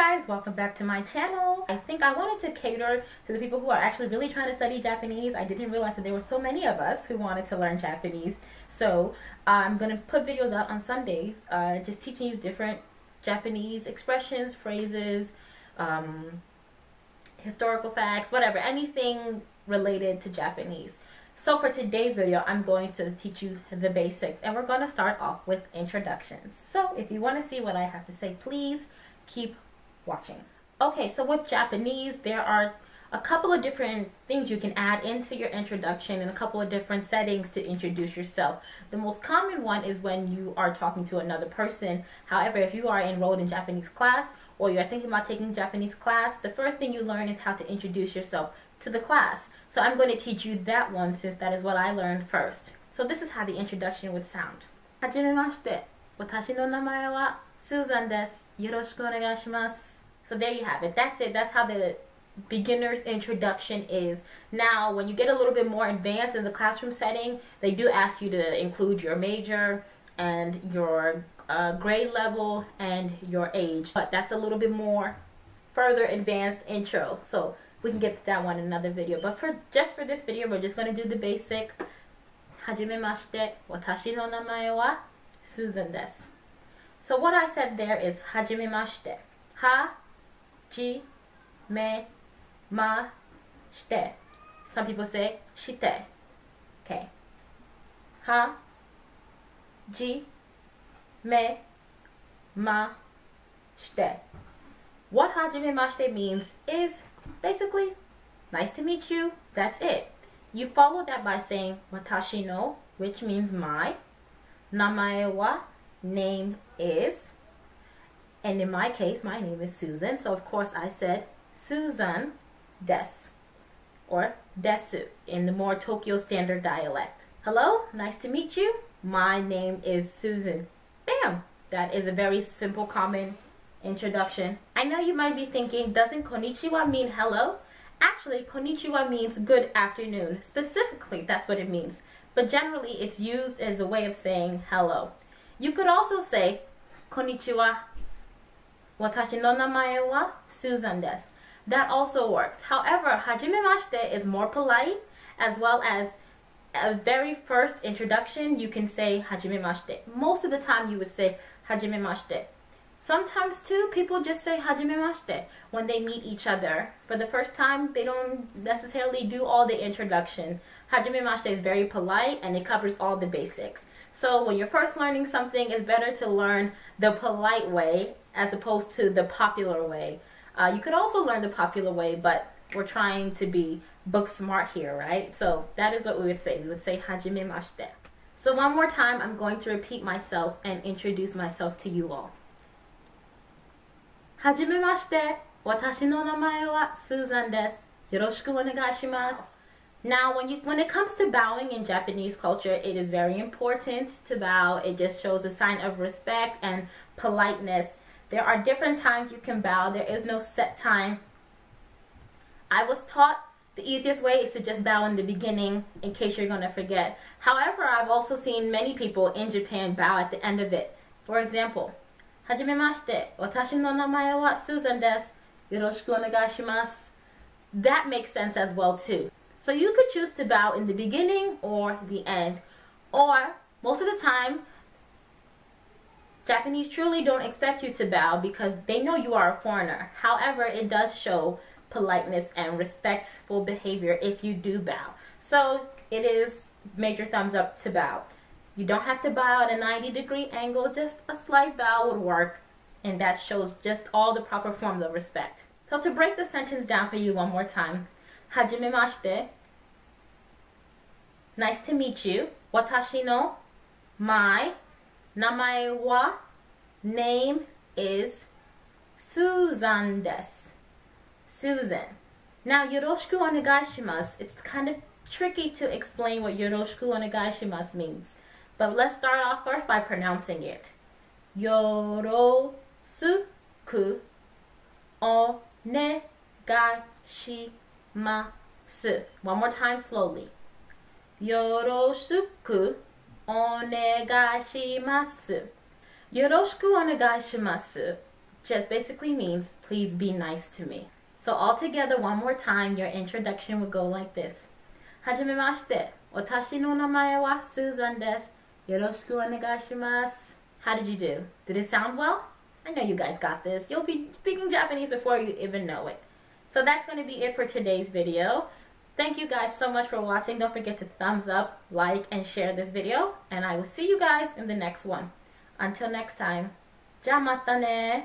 guys, welcome back to my channel. I think I wanted to cater to the people who are actually really trying to study Japanese. I didn't realize that there were so many of us who wanted to learn Japanese. So I'm going to put videos out on Sundays just teaching you different Japanese expressions, phrases, historical facts, whatever, anything related to Japanese. So for today's video, I'm going to teach you the basics, and we're going to start off with introductions. So if you want to see what I have to say, please keep watching. Okay, so with Japanese, there are a couple of different things you can add into your introduction and a couple of different settings to introduce yourself. The most common one is when you are talking to another person. However, if you are enrolled in Japanese class or you're thinking about taking Japanese class, the first thing you learn is how to introduce yourself to the class. So I'm going to teach you that one since that is what I learned first. So this is how the introduction would sound. Hajimemashite. Watashi no namae wa Susan desu. Yoroshiku onegaishimasu. So there you have it. That's it. That's how the beginner's introduction is. Now, when you get a little bit more advanced in the classroom setting, they do ask you to include your major and your grade level and your age. But that's a little bit more further advanced intro. So we can get to that one in another video. But just for this video, we're just going to do the basic. Hajimemashite. Watashi no namae wa Susan desu. So what I said there is hajimemashite. Ha, ji, me, ma, shite. Some people say shite. Okay. Ha, ji, me, ma, shite. What hajimemashite means is basically, nice to meet you. That's it. You follow that by saying watashi no, which means my, namae wa, name is, and in my case, my name is Susan, so of course I said Susan desu, or desu in the more Tokyo standard dialect. Hello, nice to meet you. My name is Susan. Bam! That is a very simple, common introduction. I know you might be thinking, doesn't konnichiwa mean hello? Actually, konnichiwa means good afternoon. Specifically, that's what it means. But generally, it's used as a way of saying hello. You could also say, konnichiwa, watashi no namae wa Susan desu. That also works. However, hajimemashite is more polite, as well as a very first introduction, you can say hajimemashite. Most of the time, you would say hajimemashite. Sometimes, too, people just say hajimemashite when they meet each other. For the first time, they don't necessarily do all the introduction. Hajimemashite is very polite, and it covers all the basics. So when you're first learning something, it's better to learn the polite way as opposed to the popular way. You could also learn the popular way, but we're trying to be book smart here, right? So that is what we would say. We would say hajimemashite. So one more time, I'm going to repeat myself and introduce myself to you all. Hajimemashite, watashi no namae wa Susan desu. Yoroshiku onegaishimasu. Now, when it comes to bowing in Japanese culture, it is very important to bow. It just shows a sign of respect and politeness. There are different times you can bow. There is no set time. I was taught the easiest way is to just bow in the beginning in case you're going to forget. However, I've also seen many people in Japan bow at the end of it. For example, hajimemashite, watashi no namae wa Susan desu. Yoroshiku onegaishimasu. That makes sense as well too. So you could choose to bow in the beginning or the end. Or, most of the time, Japanese truly don't expect you to bow because they know you are a foreigner. However, it does show politeness and respectful behavior if you do bow. So, it is major thumbs up to bow. You don't have to bow at a 90-degree angle. Just a slight bow would work. And that shows just all the proper forms of respect. So, to break the sentence down for you one more time. Hajimemashite. Nice to meet you. Watashi no, my, namae wa, name is Susan desu. Susan. Now, yoroshiku onegaishimasu. It's kind of tricky to explain what yoroshiku onegaishimasu means. But let's start off first by pronouncing it. Yoroshiku onegaishimasu. One more time slowly. Yoroshiku onegaishimasu. Yoroshiku onegaishimasu just basically means please be nice to me. So all together, one more time, your introduction would go like this. Hajimemashite. Watashi no namae wa Susan desu. Yoroshiku onegaishimasu. How did you do? Did it sound well? I know you guys got this. You'll be speaking Japanese before you even know it. So that's going to be it for today's video. Thank you guys so much for watching. Don't forget to thumbs up, like, and share this video. And I will see you guys in the next one. Until next time. Ja mata ne.